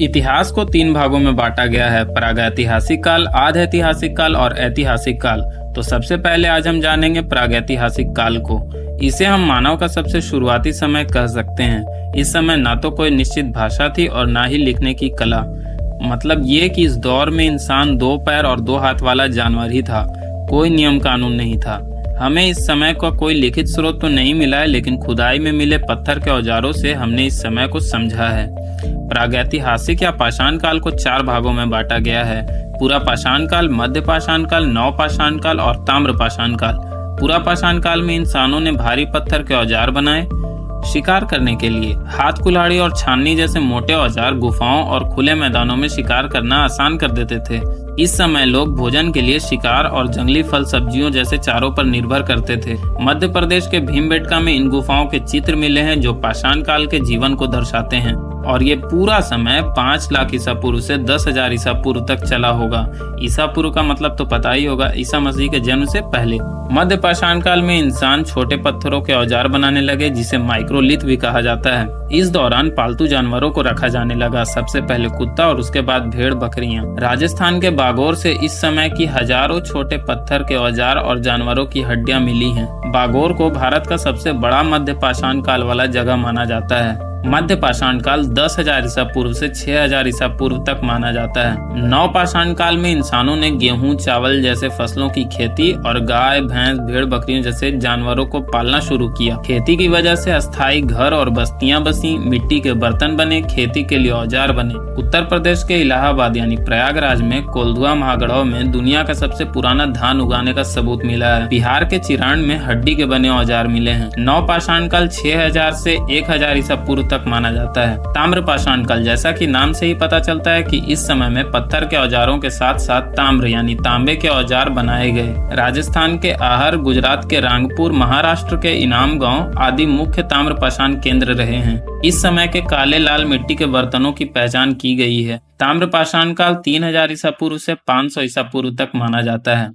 इतिहास को तीन भागों में बांटा गया है, प्रागैतिहासिक काल, आध ऐतिहासिक काल और ऐतिहासिक काल। तो सबसे पहले आज हम जानेंगे प्रागैतिहासिक काल को। इसे हम मानव का सबसे शुरुआती समय कह सकते हैं। इस समय ना तो कोई निश्चित भाषा थी और ना ही लिखने की कला। मतलब ये कि इस दौर में इंसान दो पैर और दो हाथ वाला जानवर ही था, कोई नियम कानून नहीं था। हमें इस समय का कोई लिखित स्रोत तो नहीं मिला है, लेकिन खुदाई में मिले पत्थर के औजारों से हमने इस समय को समझा है। प्रागैतिहासिक या पाषाण काल को चार भागों में बांटा गया है: पूरा पाषाण काल, मध्य पाषाण काल, नव पाषाण काल और ताम्र पाषाण काल। पूरा पाषाण काल में इंसानों ने भारी पत्थर के औजार बनाए। शिकार करने के लिए हाथ कुल्हाड़ी और छाननी जैसे मोटे औजार गुफाओं और खुले मैदानों में शिकार करना आसान कर देते थे। इस समय लोग भोजन के लिए शिकार और जंगली फल सब्जियों जैसे चारों पर निर्भर करते थे। मध्य प्रदेश के भीमबेटका में इन गुफाओं के चित्र मिले हैं जो पाषाण काल के जीवन को दर्शाते हैं, और ये पूरा समय 5 लाख ईसा पूर्व से 10,000 ईसा पूर्व तक चला होगा। ईसा पूर्व का मतलब तो पता ही होगा, ईसा मसीह के जन्म से पहले। मध्य पाषाण काल में इंसान छोटे पत्थरों के औजार बनाने लगे, जिसे माइक्रोलिथ भी कहा जाता है। इस दौरान पालतू जानवरों को रखा जाने लगा, सबसे पहले कुत्ता और उसके बाद भेड़ बकरियां। राजस्थान के बागोर से इस समय की हजारों छोटे पत्थर के औजार और जानवरों की हड्डियां मिली हैं। बागोर को भारत का सबसे बड़ा मध्य पाषाण काल वाला जगह माना जाता है। मध्य पाषाण काल 10,000 ईसा पूर्व से 6,000 ईसा पूर्व तक माना जाता है। नव पाषाण काल में इंसानों ने गेहूं, चावल जैसे फसलों की खेती और गाय, भैंस, भेड़ बकरियों जैसे जानवरों को पालना शुरू किया। खेती की वजह से अस्थायी घर और बस्तियां बसी, मिट्टी के बर्तन बने, खेती के लिए औजार बने। उत्तर प्रदेश के इलाहाबाद यानी प्रयागराज में कोल्धुआ महागढ़ों में दुनिया का सबसे पुराना धान उगाने का सबूत मिला है। बिहार के चिराण में हड्डी के बने औजार मिले हैं। नव पाषाण काल 6,000 से 1,000 ईसा पूर्व तक माना जाता है। ताम्र पाषाण काल, जैसा कि नाम से ही पता चलता है कि इस समय में पत्थर के औजारों के साथ साथ ताम्र यानी तांबे के औजार बनाए गए। राजस्थान के आहर, गुजरात के रांगपुर, महाराष्ट्र के इनाम गांव आदि मुख्य ताम्र पाषाण केंद्र रहे हैं। इस समय के काले लाल मिट्टी के बर्तनों की पहचान की गई है। ताम्र पाषाण काल 3,000 ईसा पूर्व से 500 ईसा पूर्व तक माना जाता है।